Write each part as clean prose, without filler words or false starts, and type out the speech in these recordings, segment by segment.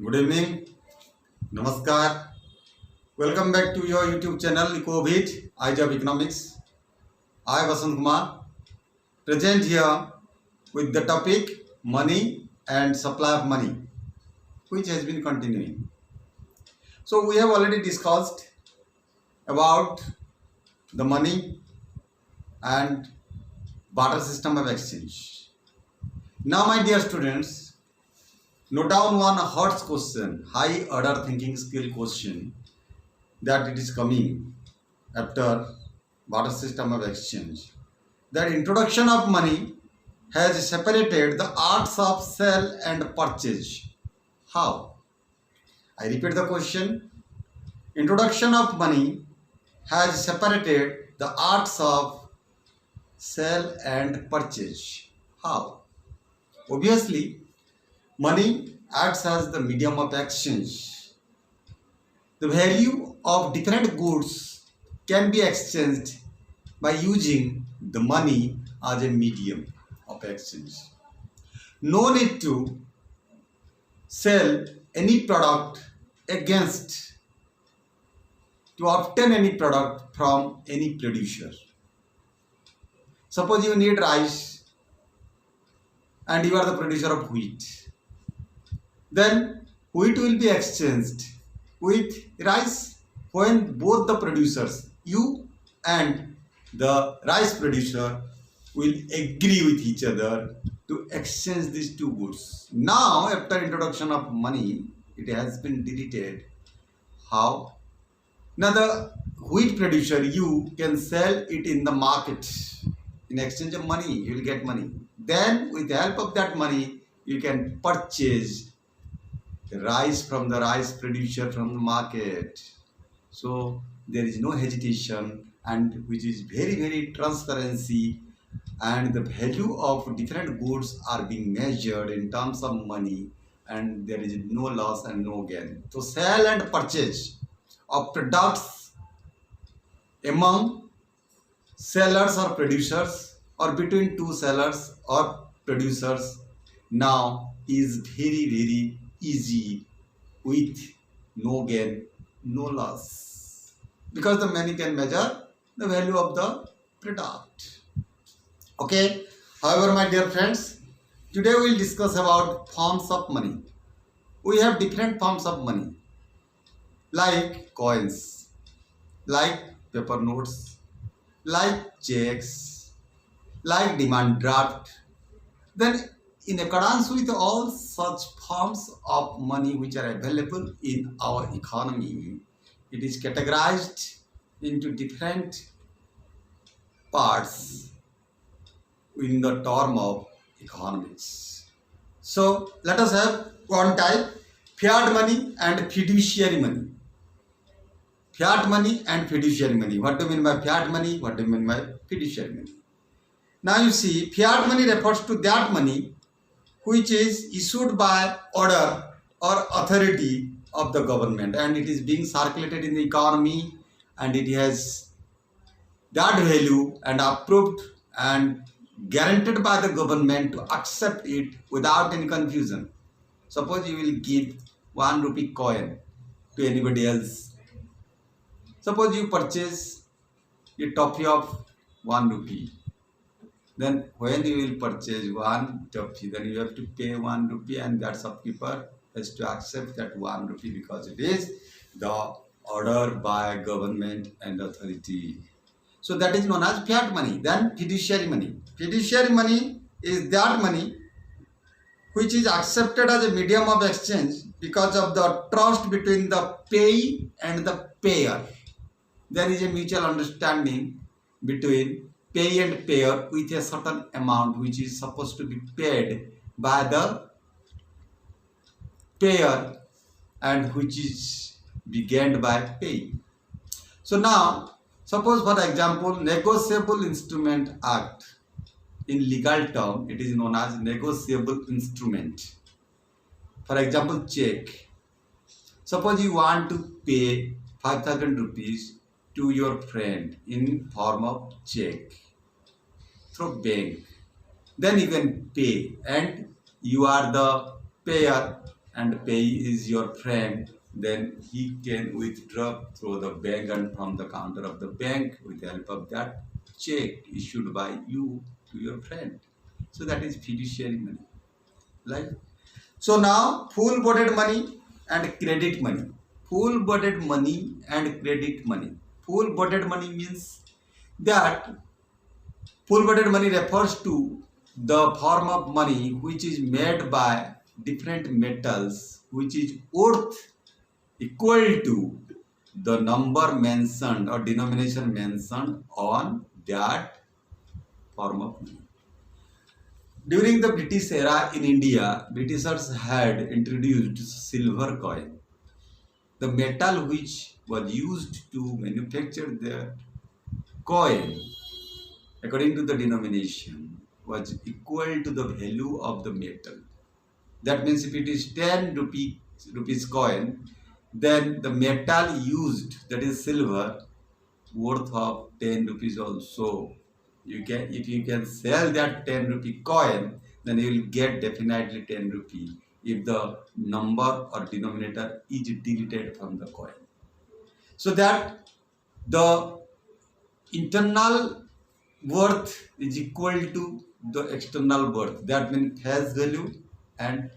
Good evening, Namaskar. Welcome back to your YouTube channel ECO-OVID, Eyes of Economics. I, Basanta Kumar, present here with the topic money and supply of money, which has been continuing. So we have already discussed about the money and barter system of exchange. Now, my dear students, note down one hot question, high order thinking skill question that it is coming after barter system of exchange. That introduction of money has separated the arts of sell and purchase. How? I repeat the question. Introduction of money has separated the arts of sell and purchase. How? Obviously, money acts as the medium of exchange. The value of different goods can be exchanged by using the money as a medium of exchange. No need to sell any product against to obtain any product from any producer. Suppose you need rice and you are the producer of wheat. Then wheat will be exchanged with rice when both the producers, you and the rice producer, will agree with each other to exchange these two goods. Now, after introduction of money, it has been deleted. How? Now, the wheat producer, you can sell it in the market. In exchange of money, you will get money. Then, with the help of that money, you can purchase the rice from the rice producer from the market. So there is no hesitation, and which is very transparency, and the value of different goods are being measured in terms of money, and there is no loss and no gain. So sell and purchase of products among sellers or producers or between two sellers or producers now is very easy with no gain, no loss, because the money can measure the value of the product. Okay. However, my dear friends, today we will discuss about forms of money. We have different forms of money, like coins, like paper notes, like checks, like demand draft. Then, in accordance with all such forms of money which are available in our economy, it is categorized into different parts in the term of economics. So, let us have quantile, fiat money and fiduciary money. Fiat money and fiduciary money. What do you mean by fiat money? What do you mean by fiduciary money? Now you see, fiat money refers to that money which is issued by order or authority of the government, and it is being circulated in the economy, and it has that value and approved and guaranteed by the government to accept it without any confusion. Suppose you will give 1 rupee coin to anybody else. Suppose you purchase a toffee of 1 rupee. Then when you will purchase one toffee, then you have to pay 1 rupee, and that shopkeeper has to accept that 1 rupee because it is the order by government and authority. So that is known as fiat money. Then fiduciary money. Fiduciary money is that money which is accepted as a medium of exchange because of the trust between the payee and the payer. There is a mutual understanding between pay and payer with a certain amount which is supposed to be paid by the payer and which is be gained by pay. So now, suppose for example, Negotiable Instrument Act. In legal term, it is known as negotiable instrument. For example, check. Suppose you want to pay 5,000 rupees to your friend in form of check through bank. Then you can pay, and you are the payer and pay is your friend, then he can withdraw through the bank and from the counter of the bank with the help of that check issued by you to your friend. So that is fiduciary money. Right? So now full-bodied money and credit money. Full-bodied money and credit money. Full-bodied money means that full-bodied money refers to the form of money which is made by different metals which is worth equal to the number mentioned or denomination mentioned on that form of money. During the British era in India, Britishers had introduced silver coin. The metal which was used to manufacture the coin, according to the denomination, was equal to the value of the metal. That means if it is 10 rupees coin, then the metal used, that is silver, worth of 10 rupees also. If you can sell that 10 rupee coin, then you will get definitely 10 rupee if the number or denominator is deleted from the coin. So that the internal worth is equal to the external worth. That means face value and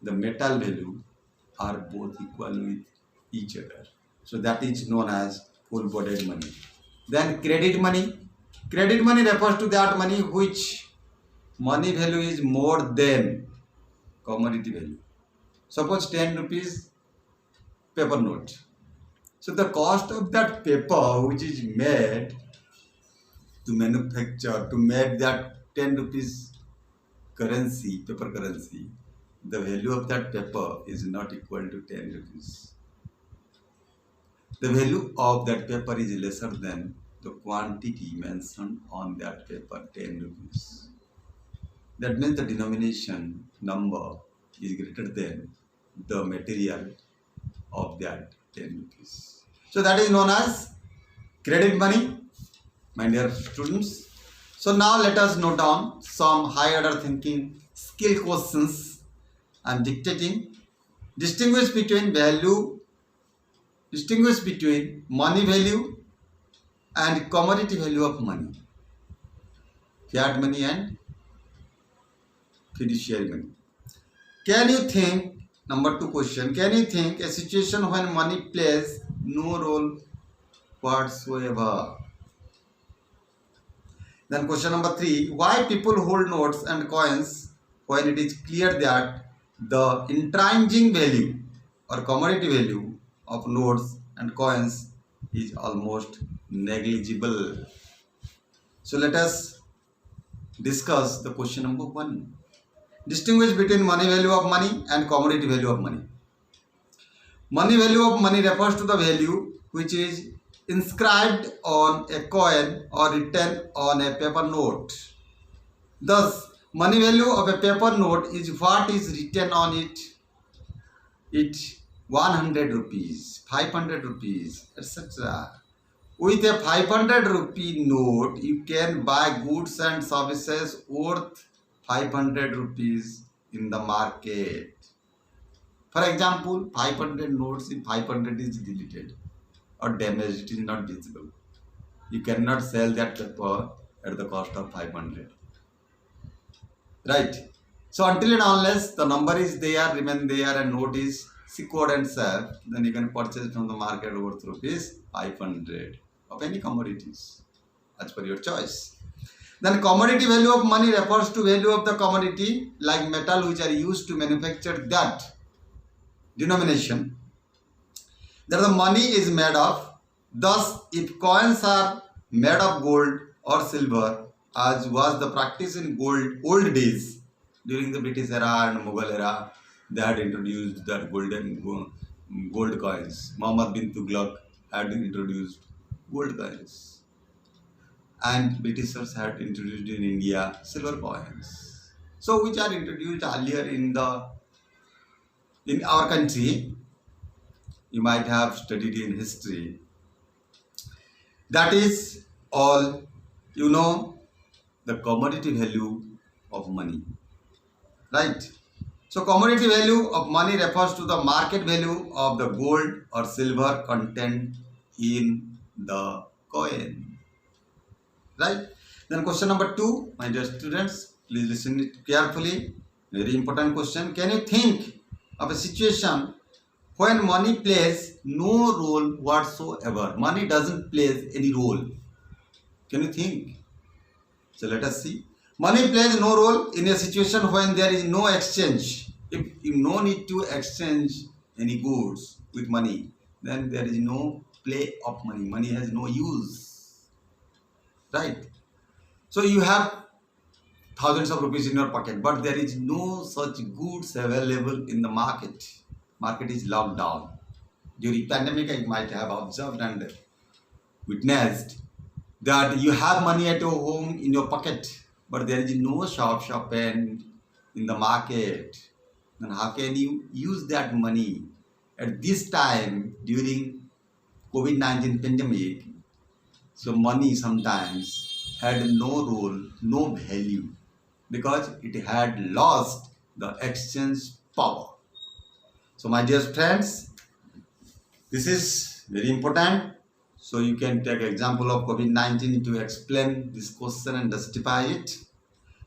the metal value are both equal with each other. So that is known as full-bodied money. Then credit money. Credit money refers to that money which money value is more than commodity value. Suppose 10 rupees paper note. So the cost of that paper which is made to manufacture, to make that 10 rupees currency, paper currency, the value of that paper is not equal to 10 rupees. The value of that paper is lesser than the quantity mentioned on that paper, 10 rupees. That means the denomination number is greater than the material of that 10 rupees. So that is known as credit money, my dear students. So now let us note down some high order thinking skill questions. I am dictating. Distinguish between money value and commodity value of money. Fiat money and fiduciary money. Can you think, number 2 question, can you think a situation when money plays no role whatsoever? Then question number 3, why people hold notes and coins when it is clear that the intrinsic value or commodity value of notes and coins is almost negligible. So let us discuss the question number 1. Distinguish between money value of money and commodity value of money. Money value of money refers to the value which is inscribed on a coin or written on a paper note. Thus, money value of a paper note is what is written on it. It 100 rupees, 500 rupees, etc. With a 500 rupee note, you can buy goods and services worth 500 rupees in the market. For example, 500 notes in 500 is deleted or damaged, it is not visible. You cannot sell that paper at the cost of 500. Right? So until and unless the number is there, remain there and note is secured and safe, then you can purchase from the market worth rupees 500 of any commodities as per your choice. Then commodity value of money refers to value of the commodity like metal which are used to manufacture that denomination that the money is made of. Thus, if coins are made of gold or silver, as was the practice in old days during the British era and Mughal era, they had introduced that gold coins. Muhammad bin Tughlaq had introduced gold coins, and Britishers had introduced in India silver coins. So, which are introduced earlier in our country. You might have studied in history. That is all you know the commodity value of money, right? So commodity value of money refers to the market value of the gold or silver content in the coin. Right? Then question number 2, my dear students, please listen it carefully. Very important question. Can you think of a situation when money plays no role whatsoever? Money doesn't play any role. Can you think? So let us see. Money plays no role in a situation when there is no exchange. If you no need to exchange any goods with money, then there is no play of money. Money has no use. Right? So you have thousands of rupees in your pocket, but there is no such goods available in the market. Market is locked down. During pandemic, I might have observed and witnessed that you have money at your home in your pocket, but there is no shop in the market. Then how can you use that money at this time during COVID-19 pandemic? So money sometimes had no role, no value, because it had lost the exchange power. So my dear friends, this is very important. So you can take example of COVID-19 to explain this question and justify it.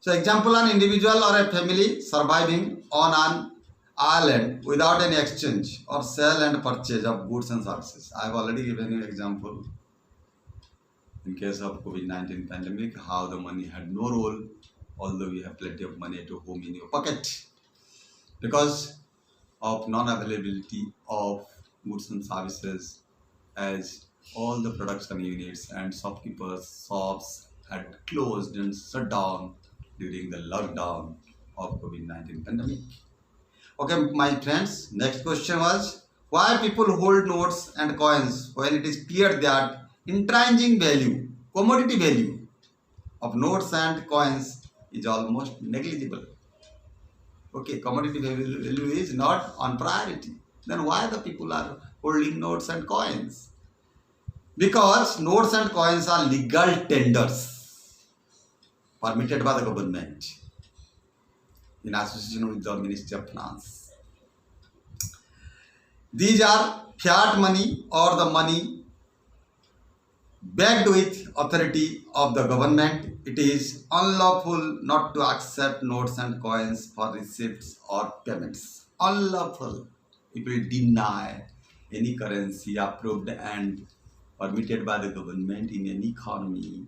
So example, an individual or a family surviving on an island without any exchange or sale and purchase of goods and services. I have already given you example in case of COVID-19 pandemic, how the money had no role, although you have plenty of money at your home in your pocket, because of non-availability of goods and services, as all the production units and shopkeepers' shops had closed and shut down during the lockdown of COVID-19 pandemic. Okay, my friends, next question was, why people hold notes and coins when it is clear that intrinsic value, commodity value of notes and coins is almost negligible? Okay, commodity value is not on priority. Then why the people are holding notes and coins? Because notes and coins are legal tenders permitted by the government in association with the Ministry of Finance. These are fiat money or the money backed with authority of the government. It is unlawful not to accept notes and coins for receipts or payments. Unlawful. It will deny any currency approved and permitted by the government in any economy,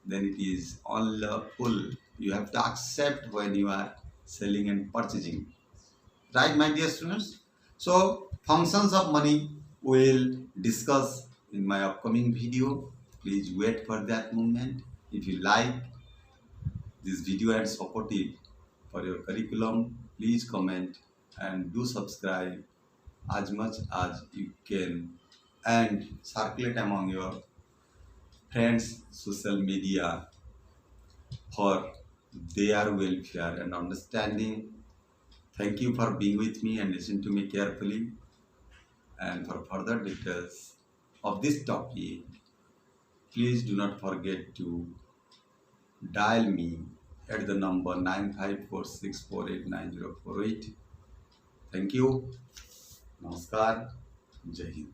then it is unlawful. You have to accept when you are selling and purchasing. Right, my dear students? So, functions of money we'll discuss in my upcoming video. Please wait for that moment. If you like this video and supportive for your curriculum, please comment and do subscribe as much as you can and circulate among your friends social media for their welfare and understanding. Thank you for being with me and listen to me carefully. And for further details of this topic, please do not forget to dial me at the number 9546489048. Thank you. Namaskar. Jai Hind.